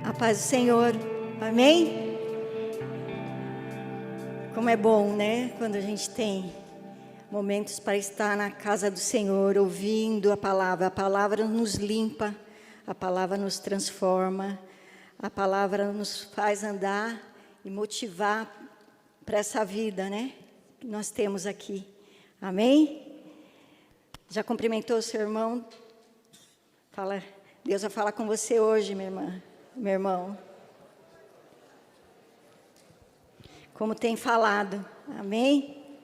A paz do Senhor, amém? Como é bom, né? Quando a gente tem momentos para estar na casa do Senhor, ouvindo a palavra nos limpa, a palavra nos transforma, a palavra nos faz andar e motivar para essa vida, né? Que nós temos aqui, amém? Já cumprimentou o seu irmão? Fala, Deus vai falar com você hoje, minha irmã. Meu irmão, como tem falado, amém?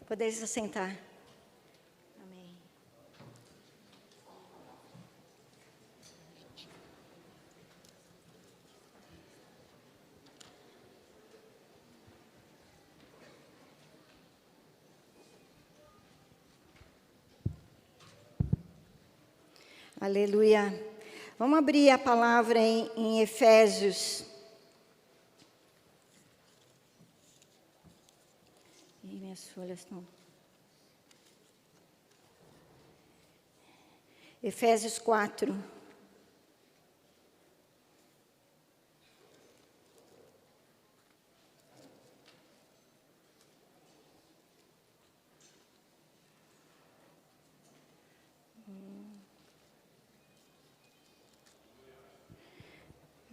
Podeis se assentar, amém. Aleluia. Vamos abrir a palavra em Efésios. Ih, minhas folhas estão... Efésios 4.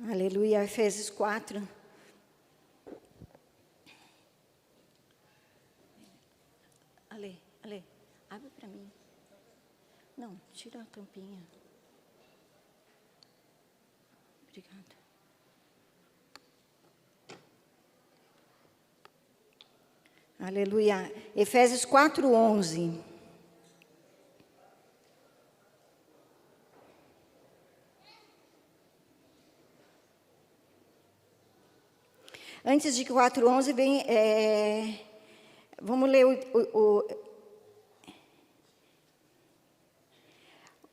Aleluia, Efésios 4. Ale, abre para mim. Não, tira a tampinha. Obrigada. Aleluia. Efésios 4:11. Antes de 4:11, vamos ler o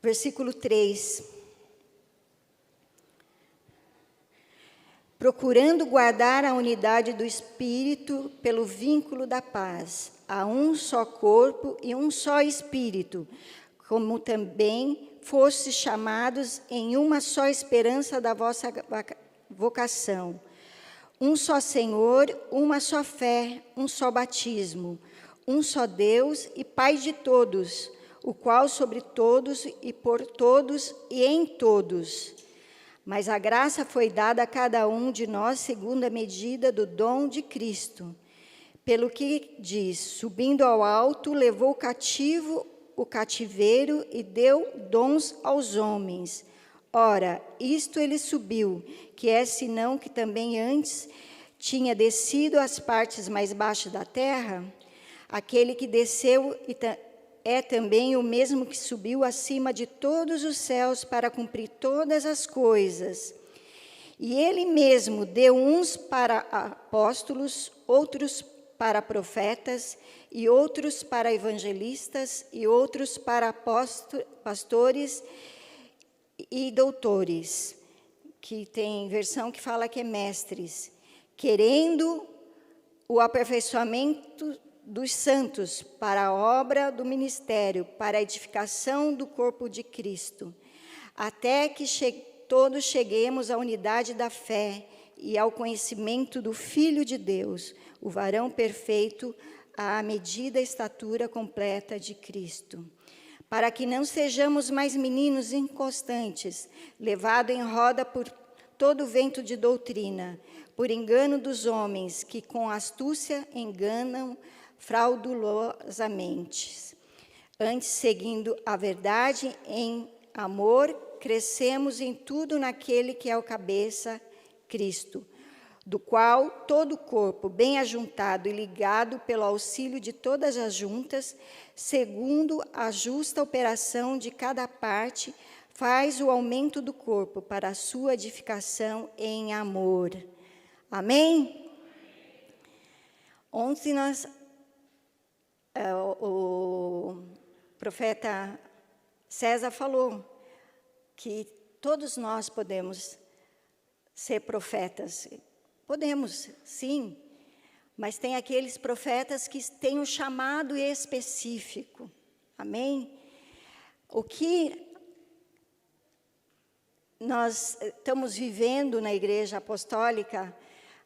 versículo 3. Procurando guardar a unidade do Espírito pelo vínculo da paz, há um só corpo e um só Espírito, como também fostes chamados em uma só esperança da vossa vocação. Um só Senhor, uma só fé, um só batismo, um só Deus e Pai de todos, o qual sobre todos e por todos e em todos. Mas a graça foi dada a cada um de nós segundo a medida do dom de Cristo. Pelo que diz, subindo ao alto, levou cativo o cativeiro e deu dons aos homens. Ora, isto ele subiu, que é senão que também antes tinha descido às partes mais baixas da terra? Aquele que desceu é também o mesmo que subiu acima de todos os céus para cumprir todas as coisas. E ele mesmo deu uns para apóstolos, outros para profetas, e outros para evangelistas, e outros para pastores e doutores, que tem versão que fala que é mestres, querendo o aperfeiçoamento dos santos para a obra do ministério, para a edificação do corpo de Cristo, até que todos cheguemos à unidade da fé e ao conhecimento do Filho de Deus, o varão perfeito, à medida e estatura completa de Cristo. Para que não sejamos mais meninos inconstantes, levados em roda por todo vento de doutrina, por engano dos homens, que com astúcia enganam fraudulosamente. Antes, seguindo a verdade em amor, crescemos em tudo naquele que é o cabeça, Cristo, do qual todo o corpo, bem ajuntado e ligado pelo auxílio de todas as juntas, segundo a justa operação de cada parte, faz o aumento do corpo para a sua edificação em amor. Amém? Ontem o profeta César falou que todos nós podemos ser profetas. Podemos, sim, mas tem aqueles profetas que têm um chamado específico. Amém? O que nós estamos vivendo na Igreja Apostólica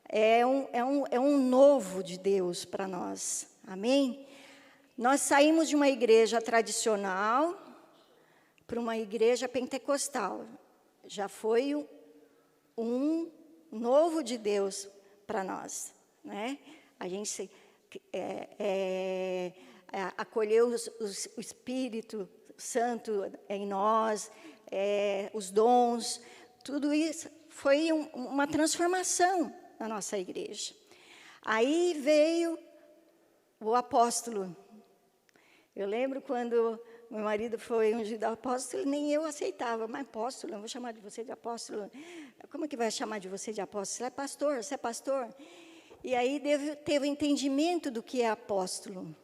é um novo de Deus para nós, amém? Nós saímos de uma igreja tradicional para uma igreja pentecostal. Já foi um novo de Deus para nós, né? A gente acolheu o Espírito Santo em nós, os dons, tudo isso foi uma transformação na nossa igreja. Aí veio o apóstolo. Eu lembro quando meu marido foi ungido apóstolo, nem eu aceitava, mas apóstolo, eu vou chamar de você de apóstolo. Como é que vai chamar de você de apóstolo? Você é pastor, você é pastor. E aí teve o entendimento do que é apóstolo.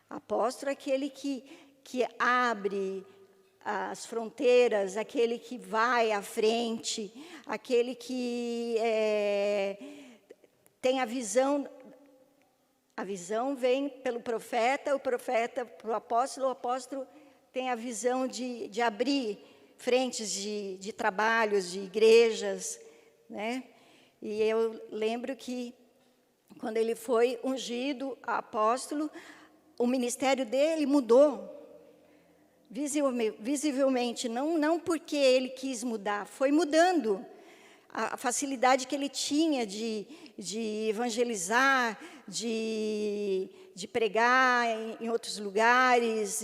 Apóstolo é aquele que abre as fronteiras, aquele que vai à frente, aquele que tem a visão. A visão vem pelo profeta, o profeta para o apóstolo tem a visão de abrir frentes de trabalhos, de igrejas, né? E eu lembro que, quando ele foi ungido apóstolo, o ministério dele mudou, visivelmente, não porque ele quis mudar, foi mudando. A facilidade que ele tinha de evangelizar, de pregar em outros lugares.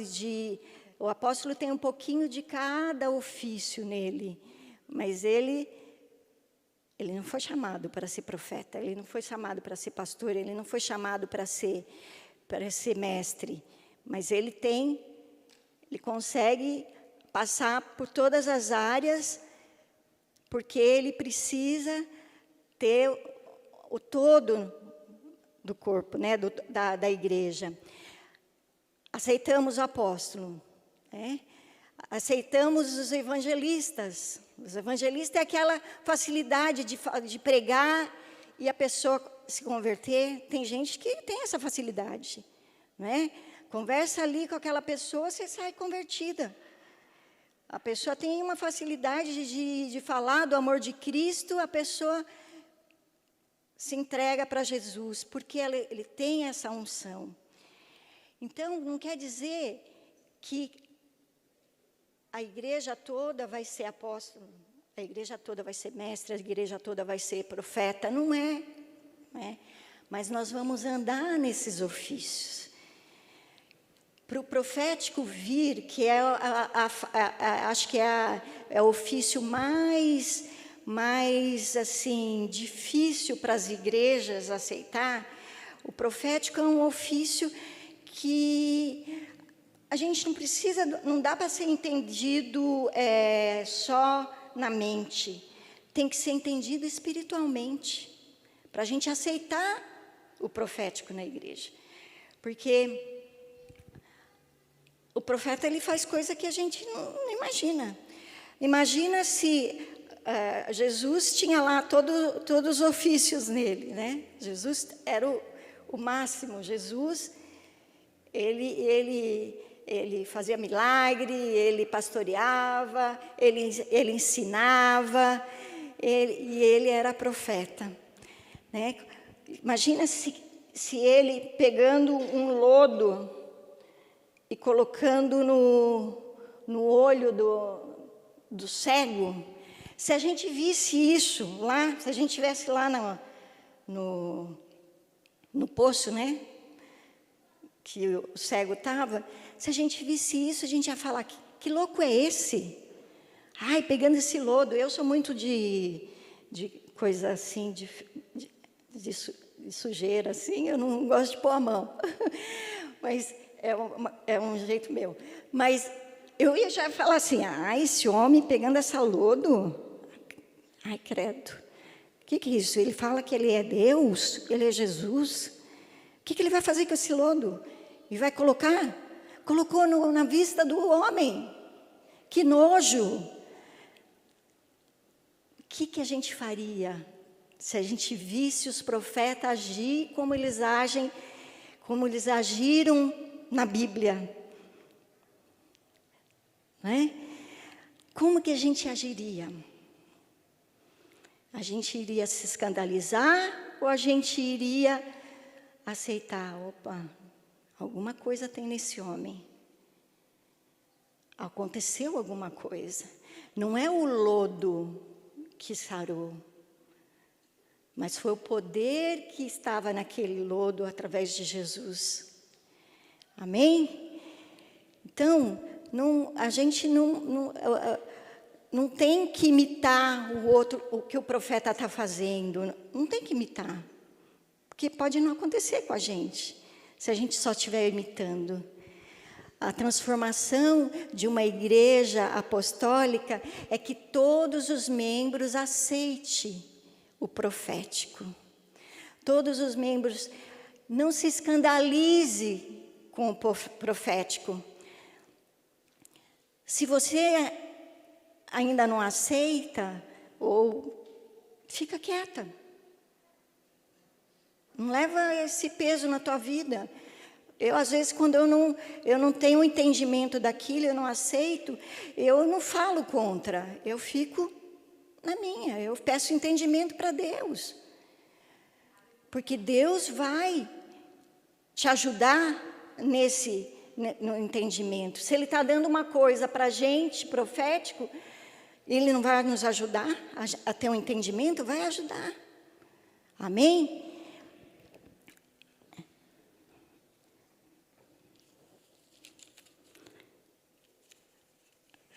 O apóstolo tem um pouquinho de cada ofício nele, mas ele não foi chamado para ser profeta, ele não foi chamado para ser pastor, ele não foi chamado para ser mestre, mas ele consegue passar por todas as áreas, porque ele precisa ter o todo do corpo, né, da igreja. Aceitamos o apóstolo, né? Aceitamos os evangelistas. Os evangelistas é aquela facilidade de pregar e a pessoa se converter. Tem gente que tem essa facilidade, né? Conversa ali com aquela pessoa, você sai convertida. A pessoa tem uma facilidade de falar do amor de Cristo, a pessoa se entrega para Jesus, porque ele tem essa unção. Então, não quer dizer que a igreja toda vai ser apóstolo, a igreja toda vai ser mestre, a igreja toda vai ser profeta, não é, mas nós vamos andar nesses ofícios. Para o profético vir, que acho que é o ofício mais assim, difícil para as igrejas aceitar, o profético é um ofício que a gente não dá para ser entendido só na mente, tem que ser entendido espiritualmente, para a gente aceitar o profético na igreja, porque o profeta, ele faz coisa que a gente não imagina. Imagina se Jesus tinha lá todos os ofícios nele, né? Jesus era o máximo. Jesus, ele fazia milagre, ele pastoreava, ele ensinava, e ele era profeta, né? Imagina se ele pegando um lodo e colocando no olho do cego. Se a gente visse isso lá, se a gente estivesse lá no poço, né, que o cego estava, se a gente visse isso, a gente ia falar, que louco é esse? Ai, pegando esse lodo, eu sou muito de coisa assim, de sujeira, assim, eu não gosto de pôr a mão, mas é um jeito meu. Mas eu ia já falar assim, esse homem pegando essa lodo, ai, credo, o que é isso? Ele fala que ele é Deus, ele é Jesus, o que ele vai fazer com esse lodo? E vai colocar? Colocou na vista do homem, que nojo. O que a gente faria se a gente visse os profetas agir como eles agem, como eles agiram na Bíblia, né? Como que a gente agiria? A gente iria se escandalizar ou a gente iria aceitar? Opa, alguma coisa tem nesse homem. Aconteceu alguma coisa. Não é o lodo que sarou, mas foi o poder que estava naquele lodo através de Jesus. Amém? Então, a gente não tem que imitar o outro, o que o profeta está fazendo. Não tem que imitar. Porque pode não acontecer com a gente, se a gente só estiver imitando. A transformação de uma igreja apostólica é que todos os membros aceitem o profético. Todos os membros não se escandalize com o profético. Se você ainda não aceita, ou fica quieta. Não leva esse peso na tua vida. Eu, às vezes, quando eu não tenho um entendimento daquilo, eu não aceito, eu não falo contra, eu fico na minha, eu peço entendimento para Deus. Porque Deus vai te ajudar no entendimento. Se Ele está dando uma coisa para a gente, profético, Ele não vai nos ajudar a ter um entendimento? Vai ajudar. Amém?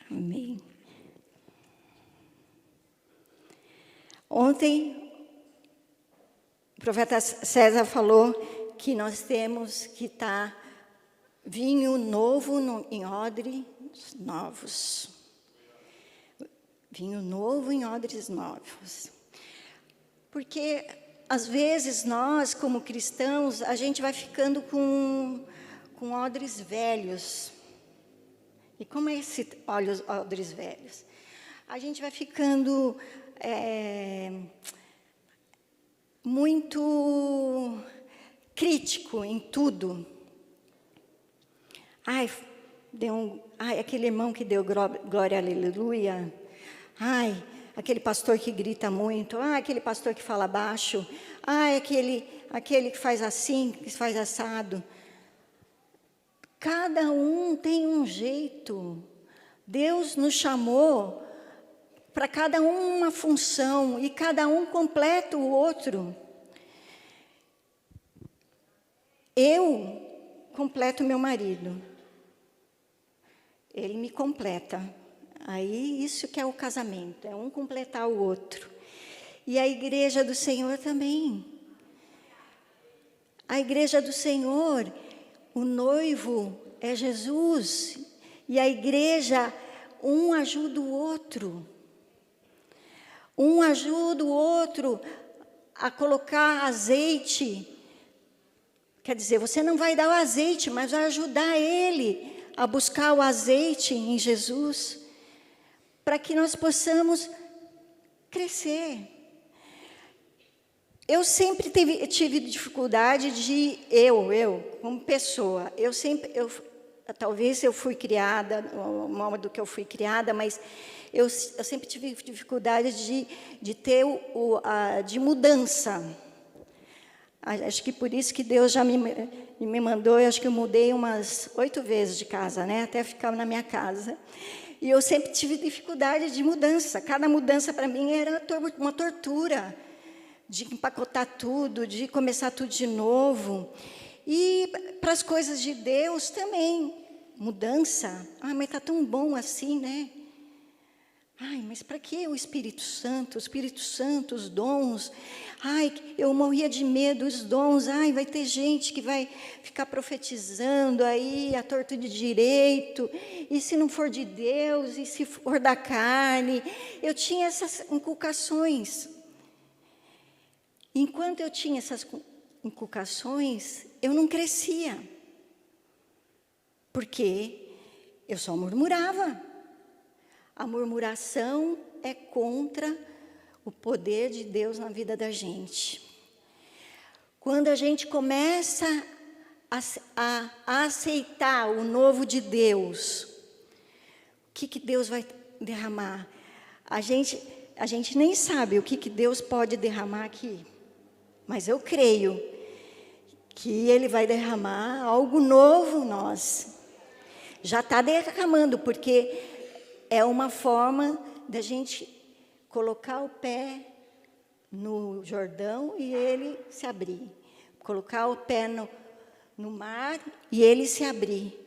Amém. Ontem, o profeta César falou que nós temos que estar vinho novo em odres novos. Vinho novo em odres novos. Porque, às vezes, nós, como cristãos, a gente vai ficando com odres velhos. E como é esse odres velhos? A gente vai ficando muito crítico em tudo. Ai, aquele irmão que deu glória, aleluia. Ai, aquele pastor que grita muito. Ai, aquele pastor que fala baixo. Ai, aquele que faz assim, que faz assado. Cada um tem um jeito. Deus nos chamou para cada um uma função e cada um completa o outro. Eu completo meu marido. Ele me completa. Aí isso que é o casamento, é um completar o outro. E a igreja do Senhor também. A igreja do Senhor, o noivo é Jesus, e a igreja, um ajuda o outro. Um ajuda o outro a colocar azeite. Quer dizer, você não vai dar o azeite, mas vai ajudar ele a buscar o azeite em Jesus, para que nós possamos crescer. Eu sempre tive dificuldade de, como pessoa, talvez eu fui criada, o modo que eu fui criada, mas eu sempre tive dificuldade de ter de mudança. Acho que por isso que Deus já me mandou, eu acho que eu mudei umas 8 vezes de casa, né, até ficar na minha casa. E eu sempre tive dificuldade de mudança. Cada mudança para mim era uma tortura. De empacotar tudo, de começar tudo de novo. E para as coisas de Deus também, mudança. Mas está tão bom assim, né? Mas para que o Espírito Santo, os dons? Eu morria de medo, os dons. Vai ter gente que vai ficar profetizando aí, a torto de direito. E se não for de Deus, e se for da carne? Eu tinha essas inculcações. Enquanto eu tinha essas inculcações, eu não crescia. Porque eu só murmurava. A murmuração é contra o poder de Deus na vida da gente. Quando a gente começa a aceitar o novo de Deus, o que Deus vai derramar? A gente a gente nem sabe o que Deus pode derramar aqui. Mas eu creio que Ele vai derramar algo novo em nós. Já está derramando, porque é uma forma da gente colocar o pé no Jordão e ele se abrir. Colocar o pé no mar e ele se abrir.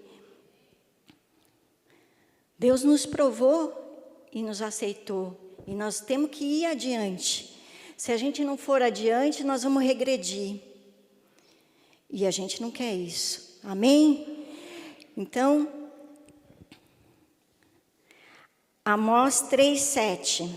Deus nos provou e nos aceitou. E nós temos que ir adiante. Se a gente não for adiante, nós vamos regredir. E a gente não quer isso. Amém? Então, Amós 3:7.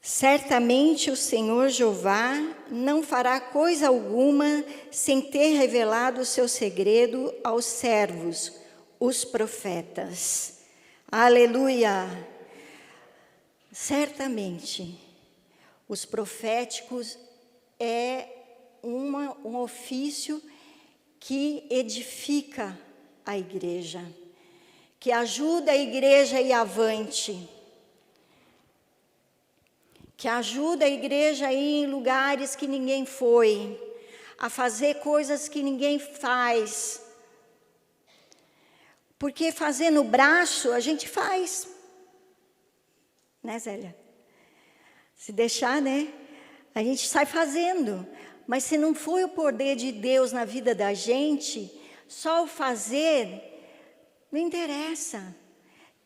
Certamente o Senhor Jeová não fará coisa alguma sem ter revelado o seu segredo aos servos, os profetas. Aleluia! Certamente, os proféticos é um ofício que edifica a igreja, que ajuda a igreja a ir avante, que ajuda a igreja a ir em lugares que ninguém foi, a fazer coisas que ninguém faz. Porque fazer no braço, a gente faz. Né, Zélia? Se deixar, né? A gente sai fazendo. Mas se não for o poder de Deus na vida da gente, só o fazer, não interessa.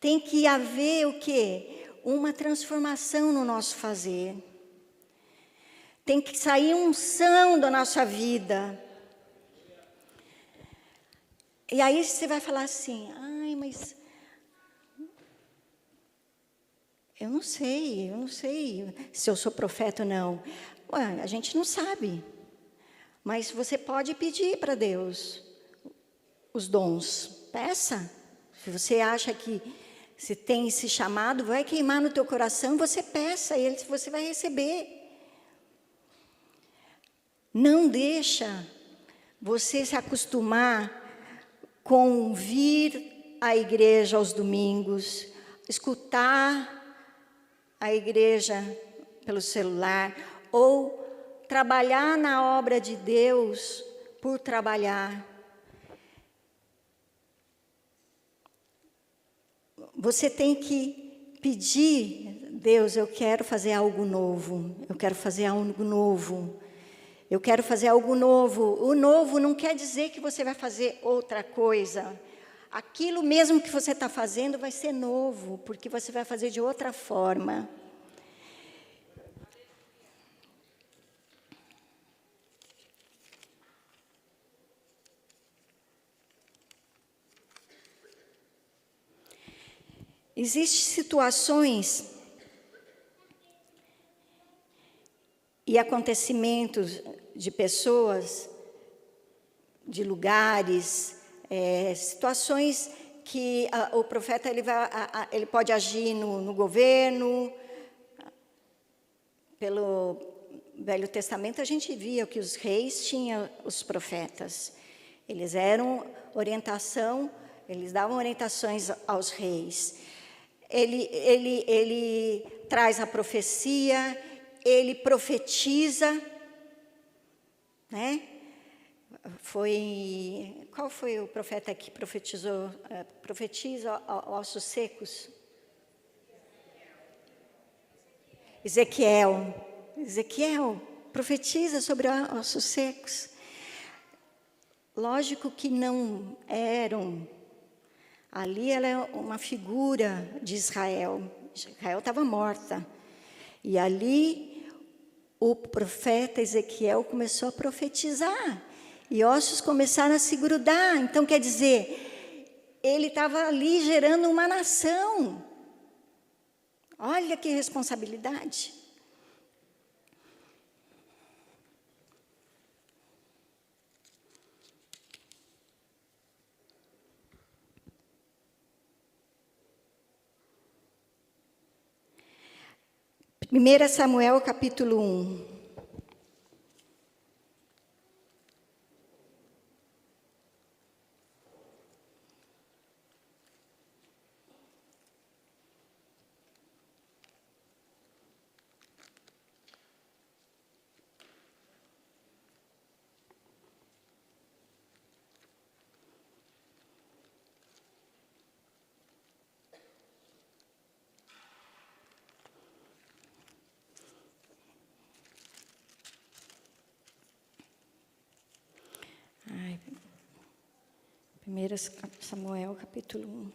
Tem que haver o quê? Uma transformação no nosso fazer. Tem que sair unção da nossa vida. E aí você vai falar assim, ai, mas eu não sei se eu sou profeta ou não. Ué, a gente não sabe. Mas você pode pedir para Deus os dons. Peça. Se você acha que se tem esse chamado, vai queimar no teu coração, você peça e você vai receber. Não deixa você se acostumar com vir à igreja aos domingos, escutar a igreja pelo celular, ou trabalhar na obra de Deus por trabalhar. Você tem que pedir, Deus, eu quero fazer algo novo, eu quero fazer algo novo. Eu quero fazer algo novo. O novo não quer dizer que você vai fazer outra coisa. Aquilo mesmo que você está fazendo vai ser novo, porque você vai fazer de outra forma. Existem situações e acontecimentos de pessoas, de lugares, situações que o profeta ele pode agir no governo. Pelo Velho Testamento a gente via que os reis tinham os profetas. Eles eram orientação, eles davam orientações aos reis. Ele traz a profecia, ele profetiza, né? Qual foi o profeta que profetiza ossos secos? Ezequiel profetiza sobre ossos secos. Lógico que não eram. Ali ela é uma figura de Israel. Israel estava morta. E ali o profeta Ezequiel começou a profetizar. E ossos começaram a se grudar. Então, quer dizer, ele estava ali gerando uma nação. Olha que responsabilidade. 1 Samuel, capítulo 1. Ai, 1 Samuel, capítulo 1.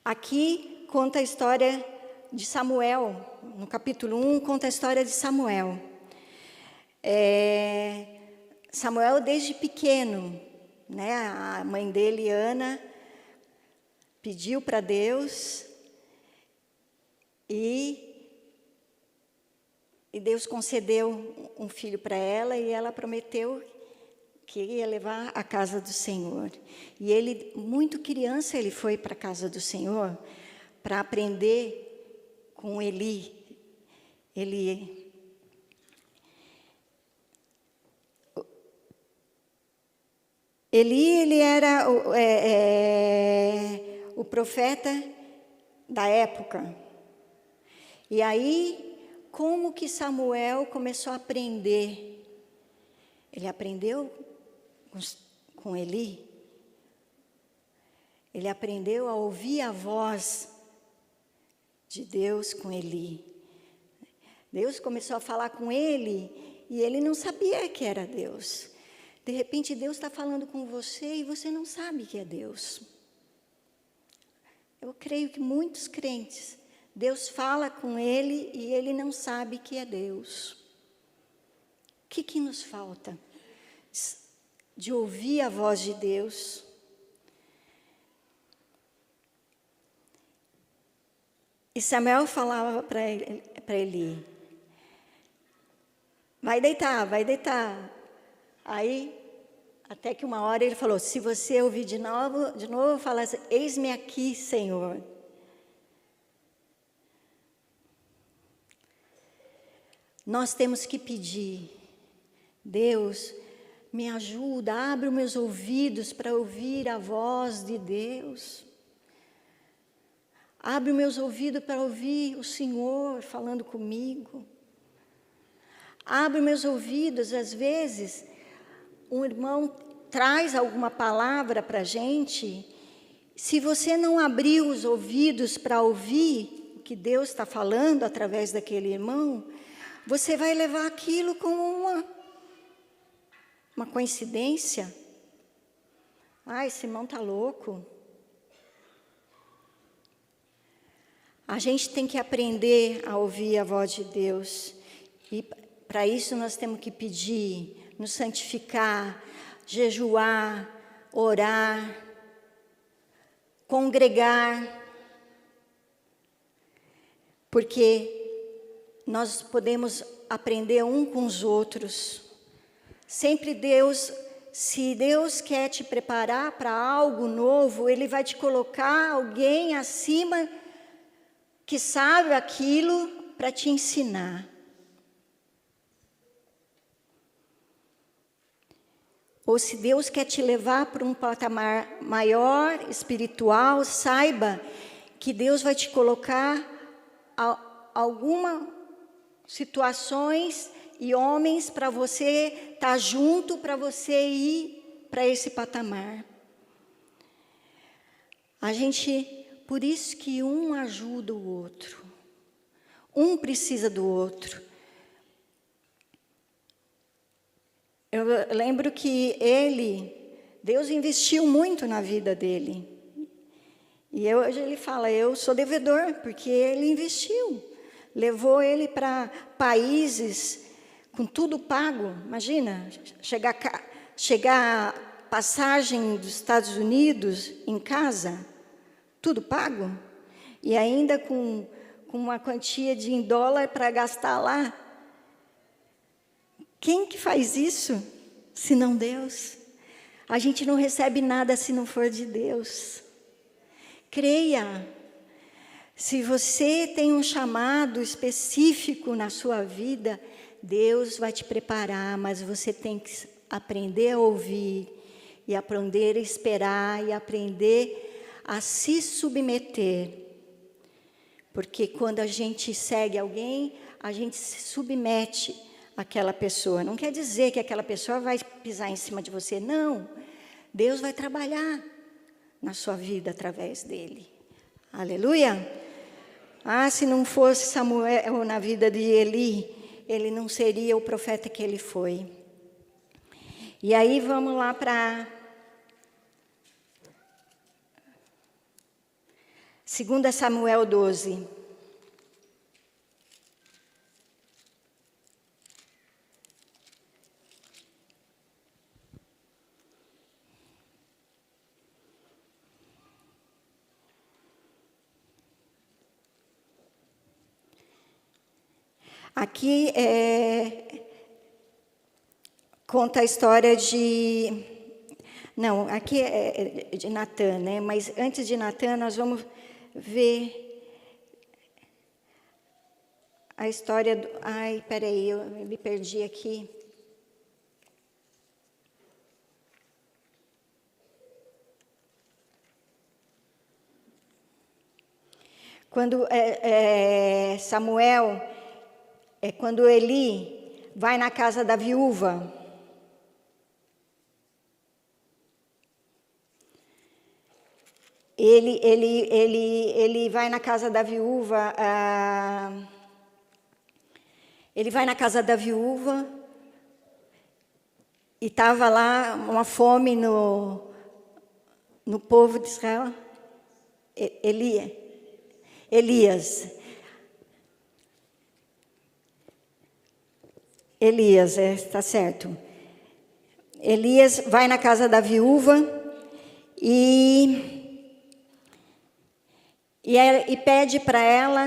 Aqui conta a história de Samuel. No capítulo 1, conta a história de Samuel. Samuel, desde pequeno, né, a mãe dele, Ana, pediu para Deus e Deus concedeu um filho para ela e ela prometeu que ia levar à casa do Senhor. E ele, muito criança, ele foi para a casa do Senhor para aprender com Eli. Ele era o profeta da época. E aí, como que Samuel começou a aprender? Ele aprendeu com Eli. Ele aprendeu a ouvir a voz de Deus com Eli. Deus começou a falar com ele e ele não sabia que era Deus. De repente, Deus está falando com você e você não sabe que é Deus. Eu creio que muitos crentes, Deus fala com ele e ele não sabe que é Deus. O que nos falta? De ouvir a voz de Deus. E Samuel falava para Eli: vai deitar, vai deitar. Aí, até que uma hora ele falou: se você ouvir de novo, fala assim: eis-me aqui, Senhor. Nós temos que pedir: Deus, me ajuda, abre os meus ouvidos para ouvir a voz de Deus. Abre os meus ouvidos para ouvir o Senhor falando comigo. Abre os meus ouvidos, às vezes, um irmão traz alguma palavra para a gente. Se você não abrir os ouvidos para ouvir o que Deus está falando através daquele irmão, você vai levar aquilo como uma coincidência. Ah, esse irmão está louco. A gente tem que aprender a ouvir a voz de Deus. E para isso nós temos que pedir, nos santificar, jejuar, orar, congregar. Porque nós podemos aprender um com os outros. Sempre se Deus quer te preparar para algo novo, Ele vai te colocar alguém acima que sabe aquilo para te ensinar. Ou se Deus quer te levar para um patamar maior, espiritual, saiba que Deus vai te colocar algumas situações e homens para você estar junto, para você ir para esse patamar. Por isso que um ajuda o outro. Um precisa do outro. Eu lembro que Deus investiu muito na vida dele. E hoje ele fala: eu sou devedor, porque ele investiu. Levou ele para países com tudo pago. Imagina, chegar a passagem dos Estados Unidos em casa, tudo pago. E ainda com uma quantia em dólar para gastar lá. Quem que faz isso, se não Deus? A gente não recebe nada se não for de Deus. Creia. Se você tem um chamado específico na sua vida, Deus vai te preparar, mas você tem que aprender a ouvir, e aprender a esperar, e aprender a se submeter. Porque quando a gente segue alguém, a gente se submete àquela pessoa. Não quer dizer que aquela pessoa vai pisar em cima de você, não. Deus vai trabalhar na sua vida através dele. Aleluia! Se não fosse Samuel na vida de Eli, ele não seria o profeta que ele foi. E aí vamos lá para 2 Samuel 12. Aqui conta a história de... Não, aqui é de Natã, né? Mas antes de Natã, nós vamos ver a história do... peraí, eu me perdi aqui. Quando Samuel... quando Eli vai na casa da viúva. Ele vai na casa da viúva. Ele vai na casa da viúva e estava lá uma fome no povo de Israel. Elias, está certo. Elias vai na casa da viúva e pede para ela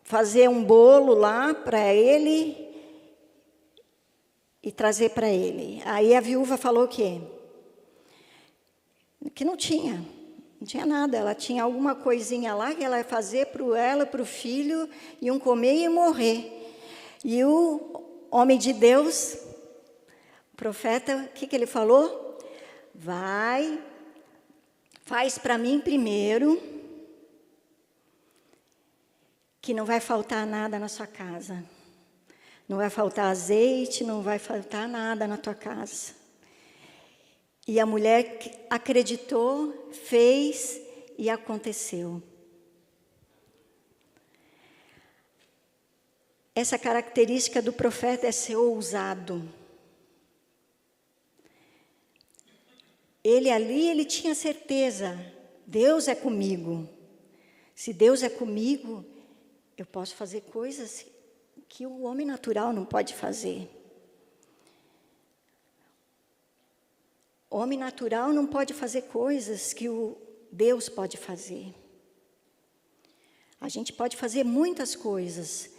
fazer um bolo lá para ele e trazer para ele. Aí a viúva falou o quê? Que não tinha nada. Ela tinha alguma coisinha lá que ela ia fazer para ela, para o filho, iam comer e morrer. E o homem de Deus, o profeta, o que ele falou? Vai, faz para mim primeiro, que não vai faltar nada na sua casa. Não vai faltar azeite, não vai faltar nada na tua casa. E a mulher acreditou, fez e aconteceu. Essa característica do profeta é ser ousado. Ele tinha certeza, Deus é comigo. Se Deus é comigo, eu posso fazer coisas que o homem natural não pode fazer. O homem natural não pode fazer coisas que o Deus pode fazer. A gente pode fazer muitas coisas,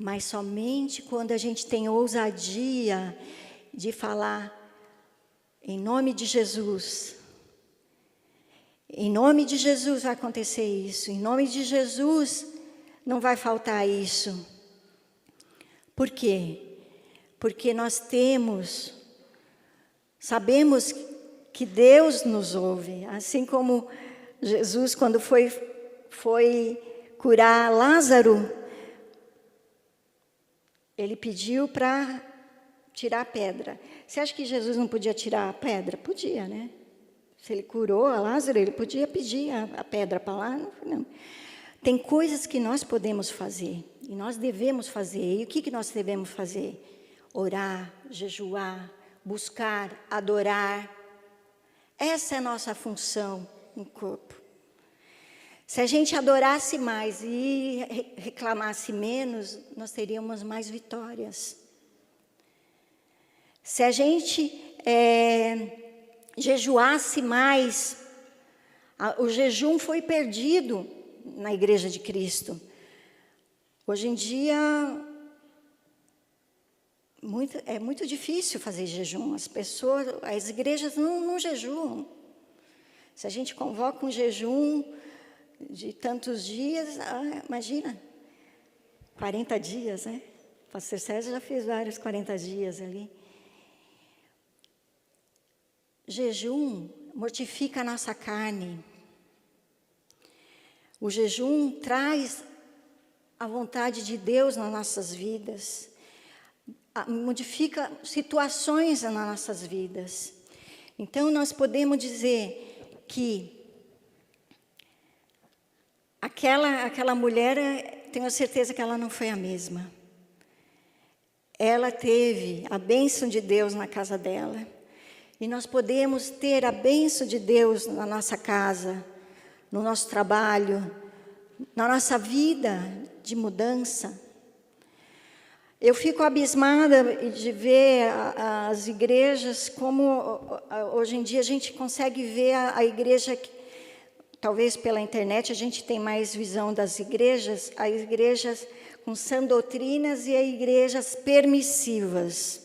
mas somente quando a gente tem ousadia de falar em nome de Jesus. Em nome de Jesus vai acontecer isso. Em nome de Jesus não vai faltar isso. Por quê? Porque nós sabemos que Deus nos ouve. Assim como Jesus, quando foi curar Lázaro, ele pediu para tirar a pedra. Você acha que Jesus não podia tirar a pedra? Podia, né? Se ele curou a Lázaro, ele podia pedir a pedra para lá. Não. Tem coisas que nós podemos fazer, e nós devemos fazer. E o que nós devemos fazer? Orar, jejuar, buscar, adorar. Essa é a nossa função no corpo. Se a gente adorasse mais e reclamasse menos, nós teríamos mais vitórias. Se a gente jejuasse mais, o jejum foi perdido na Igreja de Cristo. Hoje em dia, é muito difícil fazer jejum. As igrejas não jejuam. Se a gente convoca um jejum de tantos dias, imagina, 40 dias, né? O pastor Sérgio já fez vários 40 dias ali. Jejum mortifica a nossa carne. O jejum traz a vontade de Deus nas nossas vidas, modifica situações nas nossas vidas. Então, nós podemos dizer que aquela mulher, tenho certeza que ela não foi a mesma. Ela teve a bênção de Deus na casa dela. E nós podemos ter a bênção de Deus na nossa casa, no nosso trabalho, na nossa vida de mudança. Eu fico abismada de ver as igrejas, como hoje em dia a gente consegue ver a igreja, talvez pela internet a gente tem mais visão das igrejas, as igrejas com sã doutrinas e as igrejas permissivas.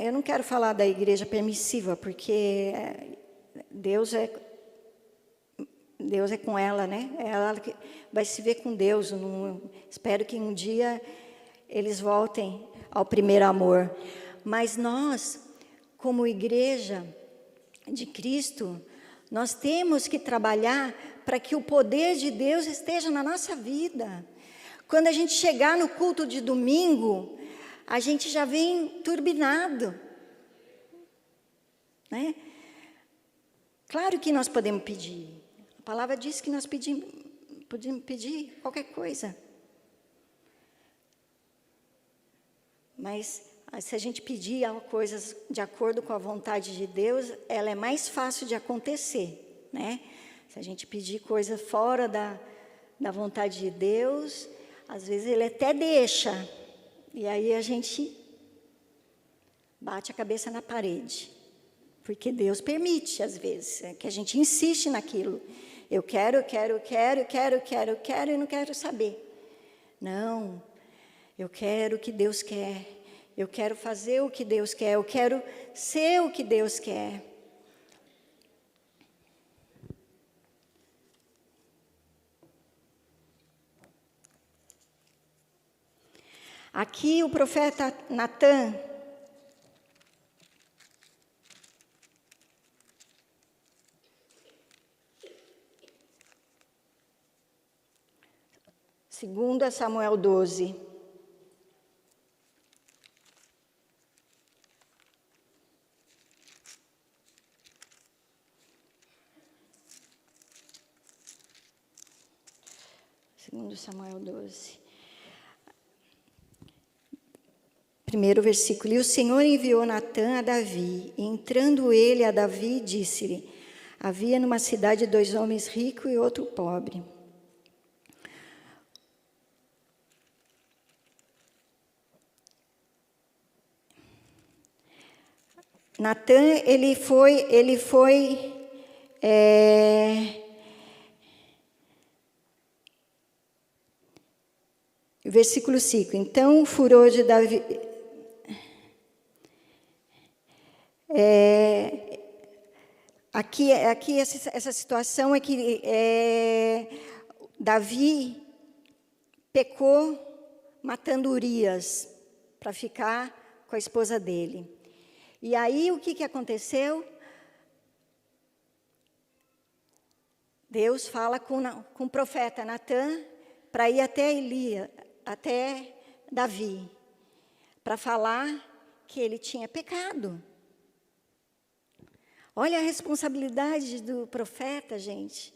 Eu não quero falar da igreja permissiva, porque Deus é com ela, né? Ela que vai se ver com Deus. Espero que um dia eles voltem ao primeiro amor. Mas nós, como igreja de Cristo, nós temos que trabalhar para que o poder de Deus esteja na nossa vida. Quando a gente chegar no culto de domingo, a gente já vem turbinado, né? Claro que nós podemos pedir. A palavra diz que nós podemos pedir qualquer coisa. Mas se a gente pedir coisas de acordo com a vontade de Deus, ela é mais fácil de acontecer, né? Se a gente pedir coisa fora da vontade de Deus, às vezes Ele até deixa. E aí a gente bate a cabeça na parede. Porque Deus permite, às vezes, que a gente insiste naquilo. Eu quero e não quero saber. Não, eu quero o que Deus quer. Eu quero fazer o que Deus quer. Eu quero ser o que Deus quer. Aqui o profeta Natã, segundo Samuel 12. Segundo Samuel 12. Primeiro versículo. E o Senhor enviou Natã a Davi, e entrando ele a Davi, disse-lhe: havia numa cidade 2 homens ricos e outro pobre. Natã, ele foi versículo 5. Então o furor de Davi... Aqui essa situação é que Davi pecou matando Urias para ficar com a esposa dele. E aí o que aconteceu? Deus fala com o profeta Natã para ir até Davi, para falar que ele tinha pecado. Olha a responsabilidade do profeta, gente.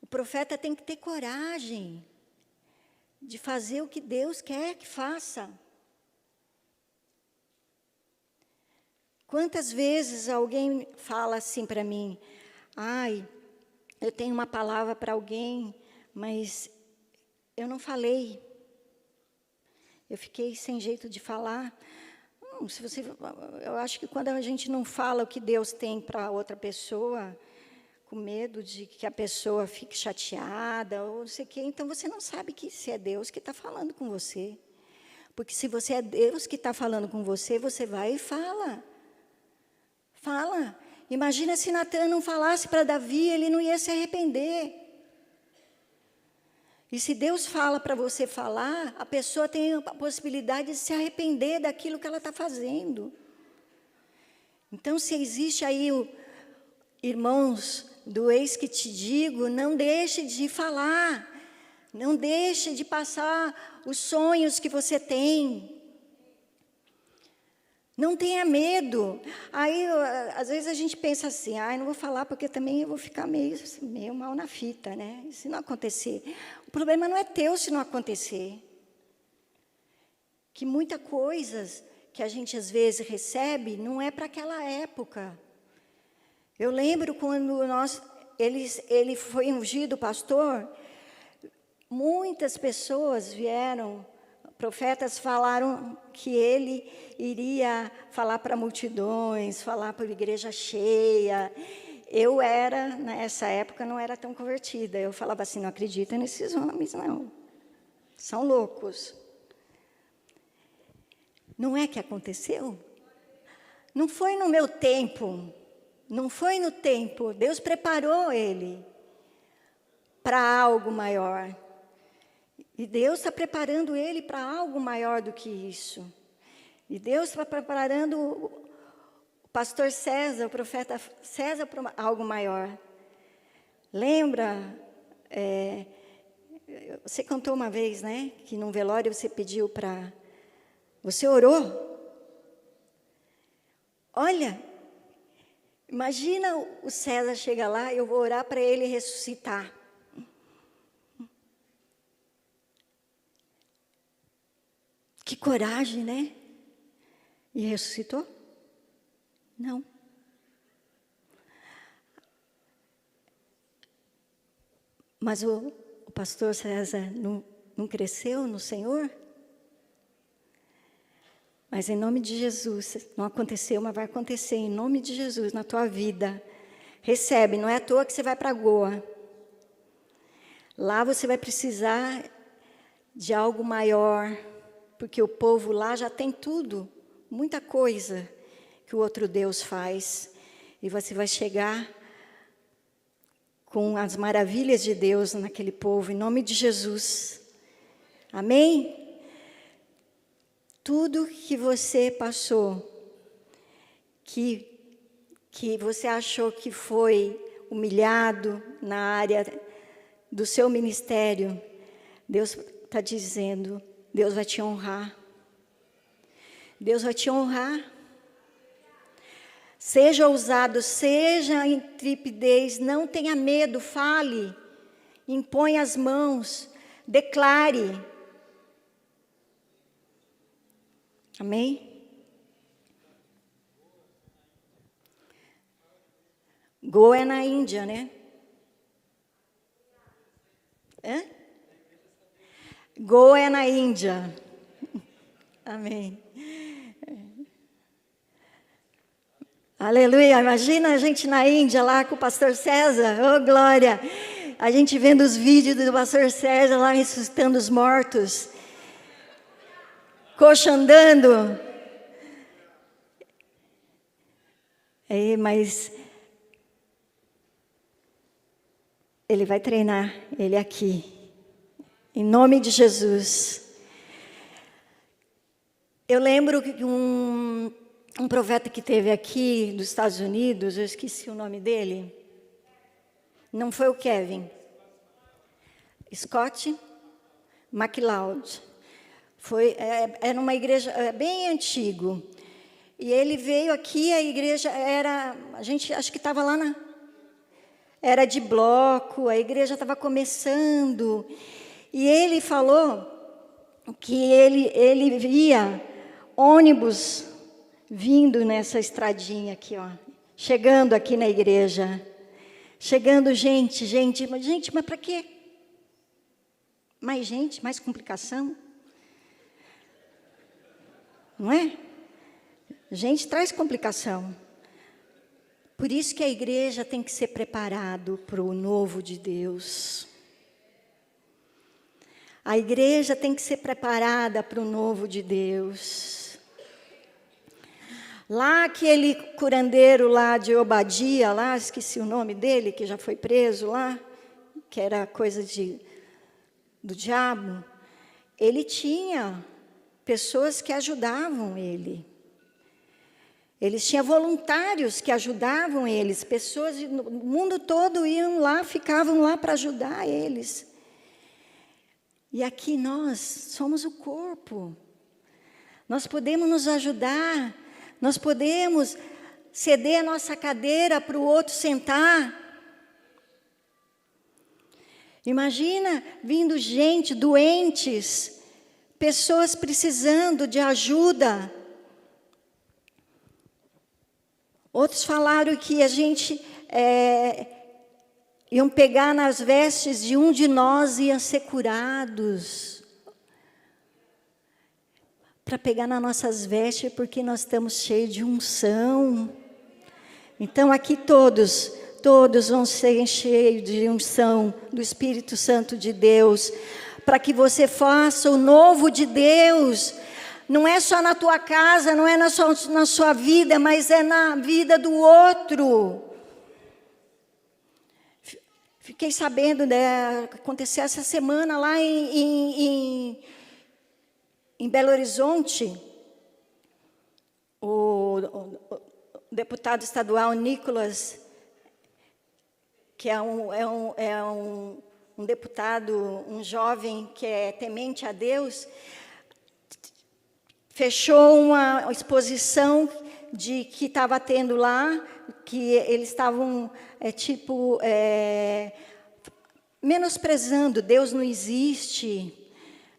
O profeta tem que ter coragem de fazer o que Deus quer que faça. Quantas vezes alguém fala assim para mim: ai, eu tenho uma palavra para alguém, mas eu não falei. Eu fiquei sem jeito de falar. Eu acho que quando a gente não fala o que Deus tem para outra pessoa, com medo de que a pessoa fique chateada, ou não sei o quê, então você não sabe se é Deus que está falando com você. Porque se você é Deus que está falando com você, você vai e fala. Fala. Imagina se Natã não falasse para Davi, ele não ia se arrepender. E se Deus fala para você falar, a pessoa tem a possibilidade de se arrepender daquilo que ela está fazendo. Então, se existe aí, irmãos, do eis que te digo, não deixe de falar, não deixe de passar os sonhos que você tem. Não tenha medo. Aí, às vezes a gente pensa assim, não vou falar porque também eu vou ficar meio mal na fita, né? E se não acontecer. O problema não é teu se não acontecer. Que muitas coisas que a gente às vezes recebe não é para aquela época. Eu lembro quando ele foi ungido pastor, muitas pessoas vieram, profetas falaram que ele iria falar para multidões, falar para a igreja cheia. Eu nessa época, não era tão convertida. Eu falava assim, não acredita nesses homens, não. São loucos. Não é que aconteceu? Não foi no meu tempo. Não foi no tempo. Deus preparou ele para algo maior. E Deus está preparando ele para algo maior do que isso. E Deus está preparando o pastor César, o profeta César, para algo maior. Lembra, você contou uma vez, né? Que num velório você pediu para... Você orou? Olha, imagina o César chega lá, eu vou orar para ele ressuscitar. Que coragem, né? E ressuscitou? Não. Mas o pastor César não cresceu no Senhor? Mas em nome de Jesus, não aconteceu, mas vai acontecer em nome de Jesus na tua vida. Recebe, não é à toa que você vai para Goa. Lá você vai precisar de algo maior, porque o povo lá já tem tudo, muita coisa que o outro Deus faz. E você vai chegar com as maravilhas de Deus naquele povo, em nome de Jesus. Amém? Tudo que você passou, que você achou que foi humilhado na área do seu ministério, Deus está dizendo, Deus vai te honrar. Deus vai te honrar. Seja ousado, seja intrepidez, não tenha medo, fale, impõe as mãos, declare. Amém? Goa é na Índia, né? Goa é na Índia. Amém. Aleluia. Imagina a gente na Índia lá com o pastor César. Oh, glória. A gente vendo os vídeos do pastor César lá ressuscitando os mortos. Coxa andando. Mas ele vai treinar ele aqui. Em nome de Jesus. Eu lembro que um profeta que teve aqui dos Estados Unidos, eu esqueci o nome dele. Não foi o Kevin. Scott McLeod. Era uma igreja bem antigo. E ele veio aqui, a igreja a gente acho que estava lá era de bloco, a igreja estava começando. E ele falou que ele via ônibus vindo nessa estradinha aqui, ó, chegando aqui na igreja. Chegando gente, mas para quê? Mais gente, mais complicação? Não é? Gente traz complicação. Por isso que a igreja tem que ser preparado para o novo de Deus. A igreja tem que ser preparada para o novo de Deus. Lá aquele curandeiro lá de Obadia, lá, esqueci o nome dele, que já foi preso lá, que era coisa do diabo, ele tinha pessoas que ajudavam ele. Eles tinham voluntários que ajudavam eles, pessoas do mundo todo iam lá, ficavam lá para ajudar eles. E aqui nós somos o corpo. Nós podemos nos ajudar, nós podemos ceder a nossa cadeira para o outro sentar. Imagina vindo gente, doentes, pessoas precisando de ajuda. Outros falaram que a gente iam pegar nas vestes de um de nós e iam ser curados. Para pegar nas nossas vestes, porque nós estamos cheios de unção. Então aqui todos vão ser cheios de unção do Espírito Santo de Deus, para que você faça o novo de Deus. Não é só na tua casa, não é só na sua vida, mas é na vida do outro. Fiquei sabendo, aconteceu essa semana lá em Belo Horizonte, o deputado estadual Nicolas, que é um deputado, um jovem que é temente a Deus, fechou uma exposição que estava tendo lá, que eles estavam, menosprezando, Deus não existe,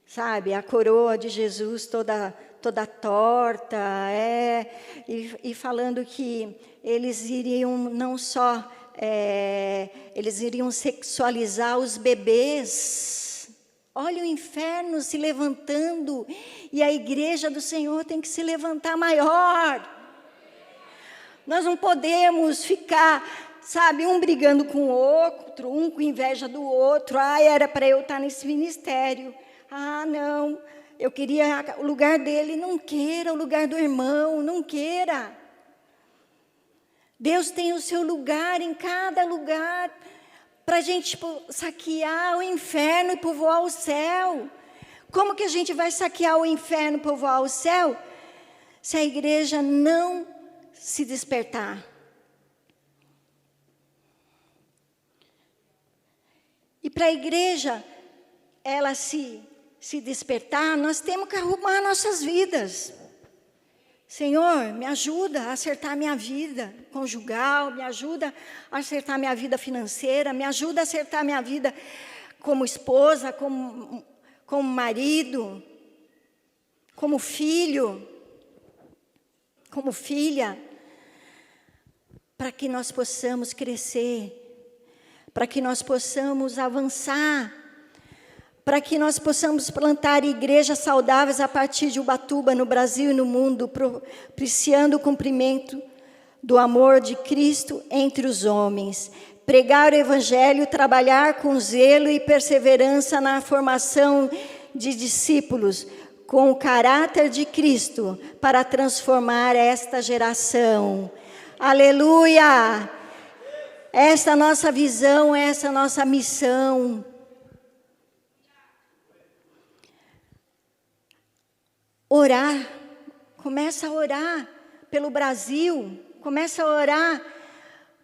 sabe? A coroa de Jesus toda torta, e falando que eles iriam não só, eles iriam sexualizar os bebês. Olha o inferno se levantando, e a igreja do Senhor tem que se levantar maior. Nós não podemos ficar, sabe, um brigando com o outro, um com inveja do outro. Era para eu estar nesse ministério. Não, eu queria o lugar dele. Não queira o lugar do irmão, não queira. Deus tem o seu lugar em cada lugar, para a gente saquear o inferno e povoar o céu. Como que a gente vai saquear o inferno e povoar o céu, se a igreja não se despertar? E para a igreja, ela se despertar, nós temos que arrumar nossas vidas. Senhor, me ajuda a acertar minha vida conjugal, me ajuda a acertar minha vida financeira, me ajuda a acertar minha vida como esposa, como marido, como filho, como filha, para que nós possamos crescer, para que nós possamos avançar, para que nós possamos plantar igrejas saudáveis a partir de Ubatuba, no Brasil e no mundo, propiciando o cumprimento do amor de Cristo entre os homens. Pregar o Evangelho, trabalhar com zelo e perseverança na formação de discípulos, com o caráter de Cristo, para transformar esta geração. Aleluia! Essa é a nossa visão, essa é a nossa missão. Orar, começa a orar pelo Brasil, começa a orar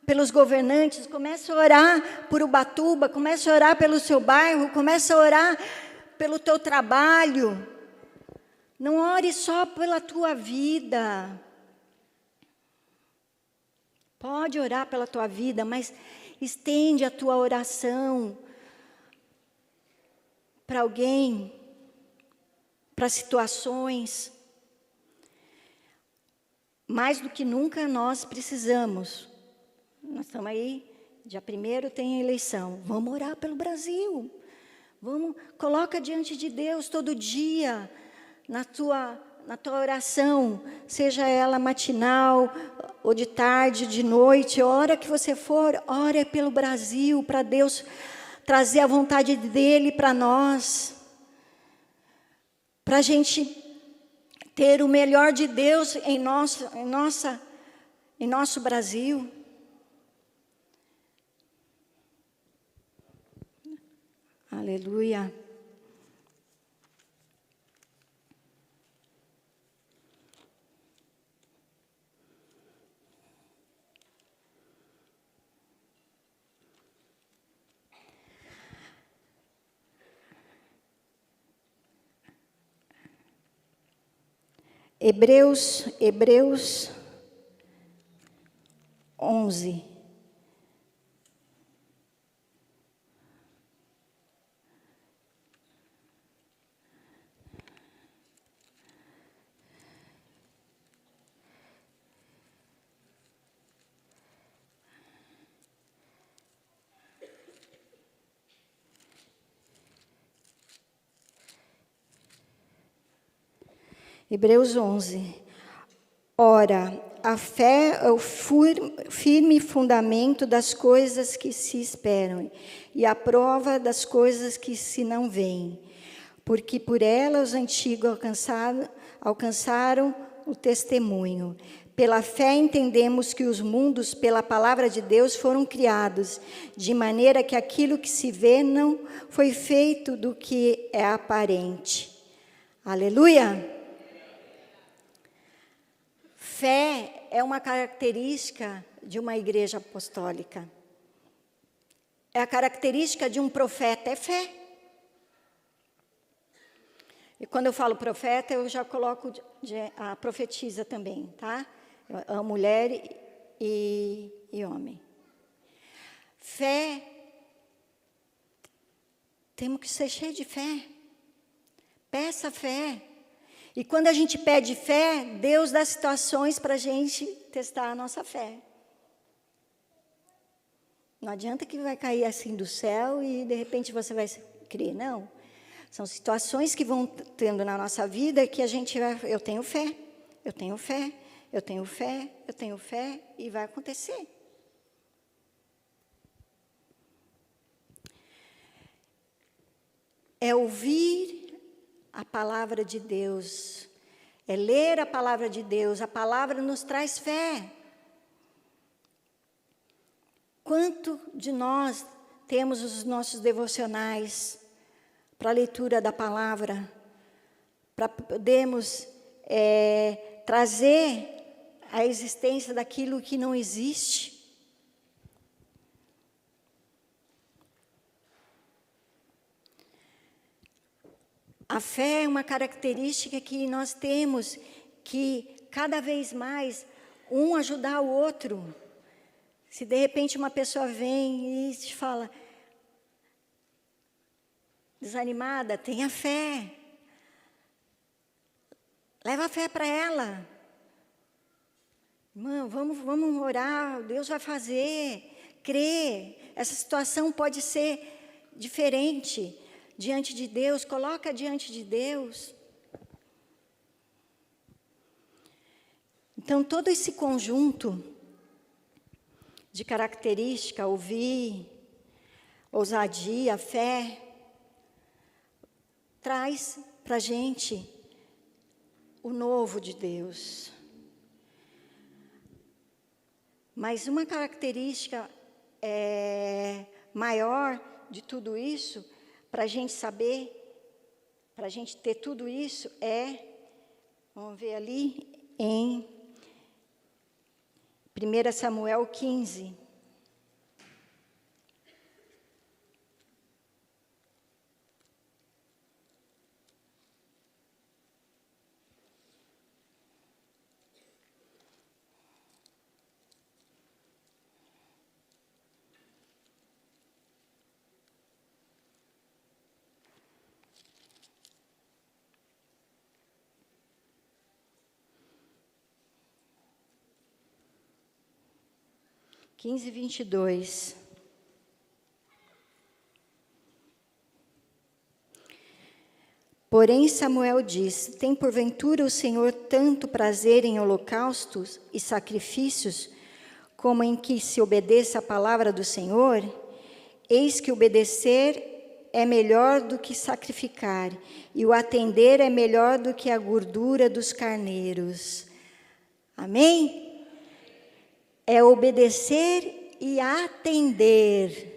pelos governantes, começa a orar por Ubatuba, começa a orar pelo seu bairro, começa a orar pelo teu trabalho. Não ore só pela tua vida. Pode orar pela tua vida, mas estende a tua oração para alguém, para situações. Mais do que nunca nós precisamos. Nós estamos aí, dia 1º tem a eleição. Vamos orar pelo Brasil. Coloca diante de Deus todo dia, na tua oração, seja ela matinal, ou de tarde, de noite, a hora que você for, ore pelo Brasil, para Deus trazer a vontade dEle para nós. Para a gente ter o melhor de Deus em nosso Brasil. Aleluia. Hebreus 11. Hebreus 11. Ora, a fé é o firme fundamento das coisas que se esperam e a prova das coisas que se não veem. Porque por ela os antigos alcançaram o testemunho. Pela fé entendemos que os mundos, pela palavra de Deus, foram criados, de maneira que aquilo que se vê não foi feito do que é aparente. Aleluia! Fé é uma característica de uma igreja apostólica. É a característica de um profeta, é fé. E quando eu falo profeta, eu já coloco a profetisa também, tá? A mulher e homem. Fé, temos que ser cheios de fé. Peça fé. E quando a gente pede fé, Deus dá situações para a gente testar a nossa fé. Não adianta que vai cair assim do céu e de repente você vai crer, não. São situações que vão tendo na nossa vida que a gente vai, eu tenho fé, eu tenho fé, eu tenho fé, eu tenho fé, e vai acontecer. É ouvir a palavra de Deus, é ler a palavra de Deus, a palavra nos traz fé. Quanto de nós temos os nossos devocionais para a leitura da palavra, para podermos trazer a existência daquilo que não existe? A fé é uma característica que nós temos que, cada vez mais, um ajudar o outro. Se, de repente, uma pessoa vem e te fala, desanimada, tenha fé. Leva a fé para ela. Irmã, vamos orar, Deus vai fazer. Crê. Essa situação pode ser diferente. Diante de Deus, coloca diante de Deus. Então, todo esse conjunto de característica, ouvir, ousadia, fé, traz para a gente o novo de Deus. Mas uma característica maior de tudo isso, para a gente saber, para a gente ter tudo isso, vamos ver ali em 1 Samuel 15. Quinze, 22. Porém Samuel disse, tem porventura o Senhor tanto prazer em holocaustos e sacrifícios, como em que se obedeça a palavra do Senhor? Eis que obedecer é melhor do que sacrificar, e o atender é melhor do que a gordura dos carneiros. Amém? É obedecer e atender.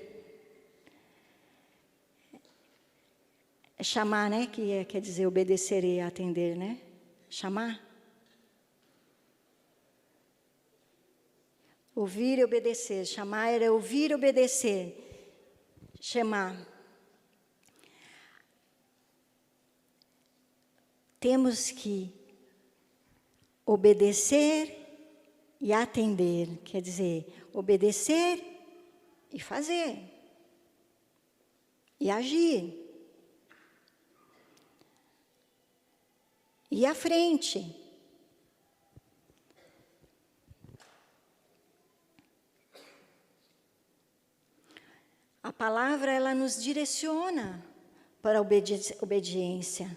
É chamar, né? Que quer dizer obedecer e atender, né? Chamar. Ouvir e obedecer. Chamar era ouvir e obedecer. Chamar. Temos que obedecer e atender. Quer dizer, obedecer e fazer. E agir. E à frente. A palavra, ela nos direciona para a obediência.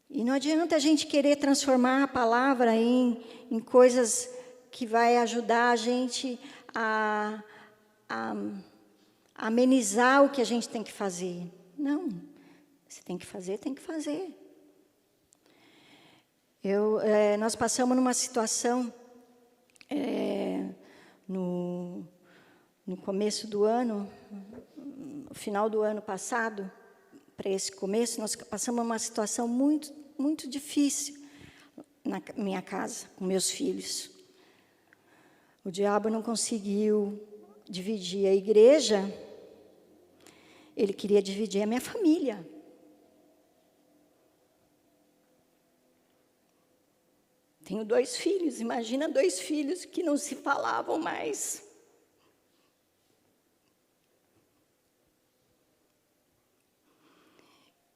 E não adianta a gente querer transformar a palavra em coisas que vai ajudar a gente a amenizar o que a gente tem que fazer. Não. Se tem que fazer, tem que fazer. Nós passamos numa situação no começo do ano, no final do ano passado, para esse começo, nós passamos uma situação muito, muito difícil na minha casa, com meus filhos. O diabo não conseguiu dividir a igreja, ele queria dividir a minha família. Tenho 2 filhos, imagina 2 filhos que não se falavam mais.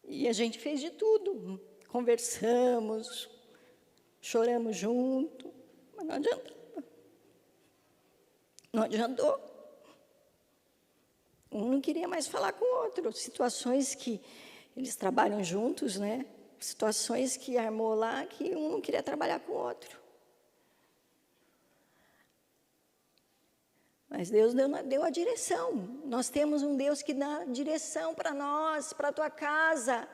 E a gente fez de tudo, conversamos, choramos junto, mas não adiantava. Não adiantou. Um não queria mais falar com o outro. Situações que eles trabalham juntos, né? Situações que armou lá que um não queria trabalhar com o outro. Mas Deus deu a direção. Nós temos um Deus que dá direção para nós, para a tua casa.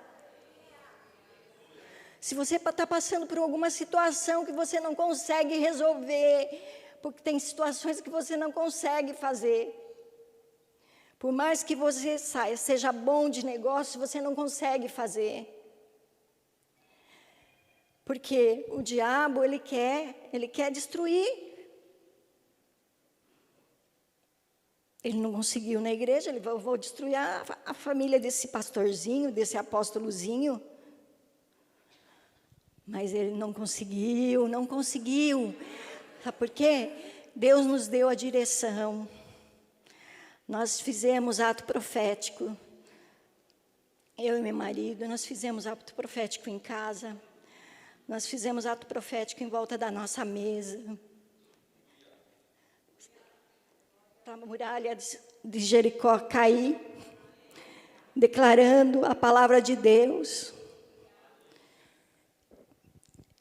Se você está passando por alguma situação que você não consegue resolver, porque tem situações que você não consegue fazer. Por mais que você seja bom de negócio, você não consegue fazer. Porque o diabo, ele quer destruir. Ele não conseguiu na igreja, ele vou destruir a família desse pastorzinho, desse apóstolozinho. Mas ele não conseguiu. Sabe por quê? Deus nos deu a direção. Nós fizemos ato profético. Eu e meu marido, nós fizemos ato profético em casa. Nós fizemos ato profético em volta da nossa mesa. Para a muralha de Jericó cair, declarando a palavra de Deus.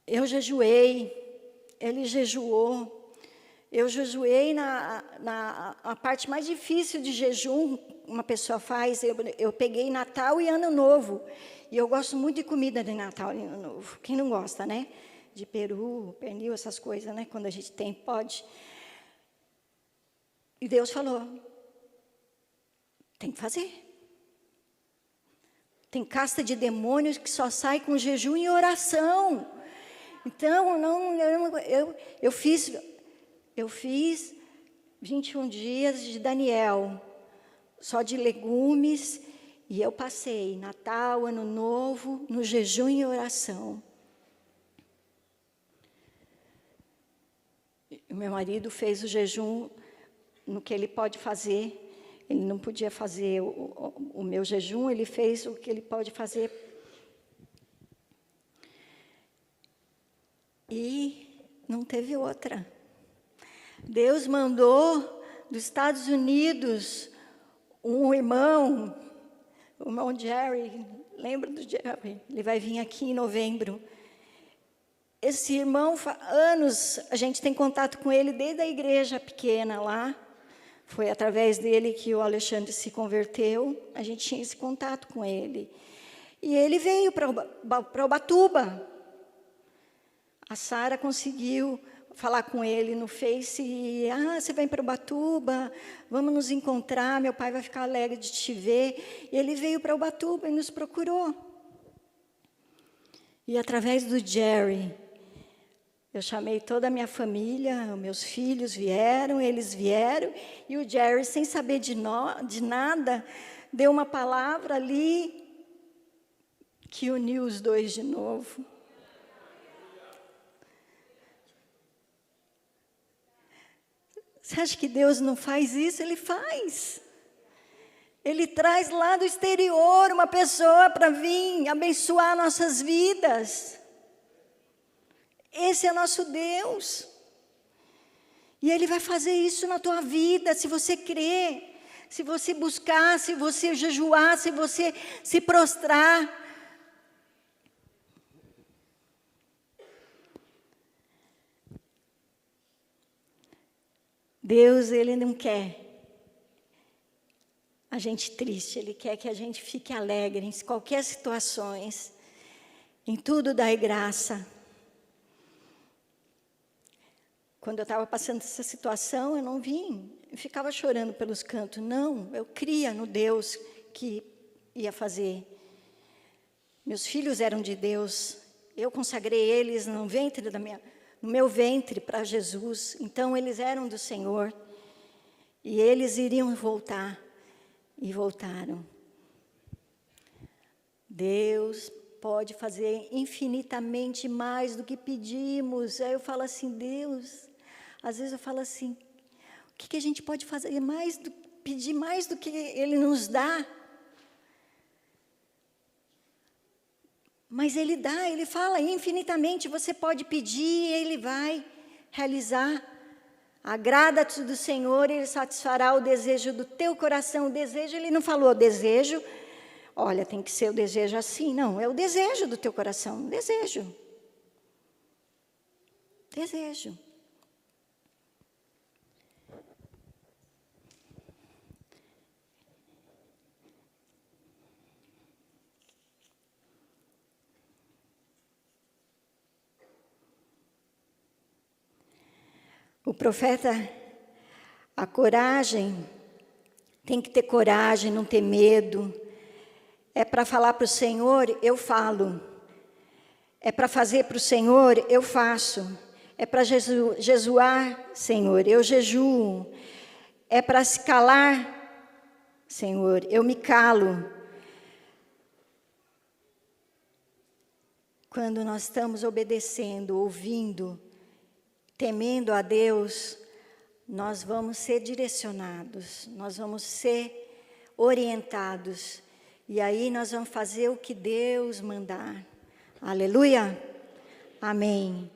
Eu jejuei, ele jejuou. Eu jejuei na parte mais difícil de jejum, uma pessoa faz. Eu peguei Natal e Ano Novo. E eu gosto muito de comida de Natal e Ano Novo. Quem não gosta, né? De peru, pernil, essas coisas, né? Quando a gente tem, pode. E Deus falou, tem que fazer. Tem casta de demônios que só sai com jejum e oração. Então, eu fiz 21 dias de Daniel, só de legumes, e eu passei Natal, Ano Novo, no jejum e oração. O meu marido fez o jejum no que ele pode fazer. Ele não podia fazer o meu jejum, ele fez o que ele pode fazer. E não teve outra. Deus mandou dos Estados Unidos um irmão, o irmão Jerry, lembra do Jerry? Ele vai vir aqui em novembro. Esse irmão, anos, a gente tem contato com ele desde a igreja pequena lá. Foi através dele que o Alexandre se converteu. A gente tinha esse contato com ele. E ele veio para Ubatuba. A Sara conseguiu falar com ele no Face. Você vai para Ubatuba, vamos nos encontrar, meu pai vai ficar alegre de te ver. E ele veio para Ubatuba e nos procurou. E através do Jerry, eu chamei toda a minha família, meus filhos vieram, eles vieram, e o Jerry, sem saber de nada, deu uma palavra ali que uniu os dois de novo. Você acha que Deus não faz isso? Ele faz. Ele traz lá do exterior uma pessoa para vir abençoar nossas vidas. Esse é nosso Deus. E Ele vai fazer isso na tua vida, se você crer, se você buscar, se você jejuar, se você se prostrar. Deus, Ele não quer a gente triste, Ele quer que a gente fique alegre em qualquer situações, em tudo dai graça. Quando eu estava passando essa situação, eu não ficava chorando pelos cantos, não, eu cria no Deus que ia fazer. Meus filhos eram de Deus, eu consagrei eles no meu ventre para Jesus, então eles eram do Senhor, e eles iriam voltar, e voltaram. Deus pode fazer infinitamente mais do que pedimos. Aí eu falo assim, Deus, às vezes eu falo assim, o que a gente pode fazer pedir mais do que Ele nos dá? Mas Ele dá, Ele fala infinitamente, você pode pedir, Ele vai realizar. Agrada-te do Senhor, Ele satisfará o desejo do teu coração. O desejo, Ele não falou desejo, olha, tem que ser o desejo assim, não, é o desejo do teu coração, desejo. Desejo. O profeta, a coragem, tem que ter coragem, não ter medo. É para falar para o Senhor, eu falo. É para fazer para o Senhor, eu faço. É para jejuar, Senhor, eu jejuo. É para se calar, Senhor, eu me calo. Quando nós estamos obedecendo, ouvindo, temendo a Deus, nós vamos ser direcionados, nós vamos ser orientados. E aí nós vamos fazer o que Deus mandar. Aleluia? Amém.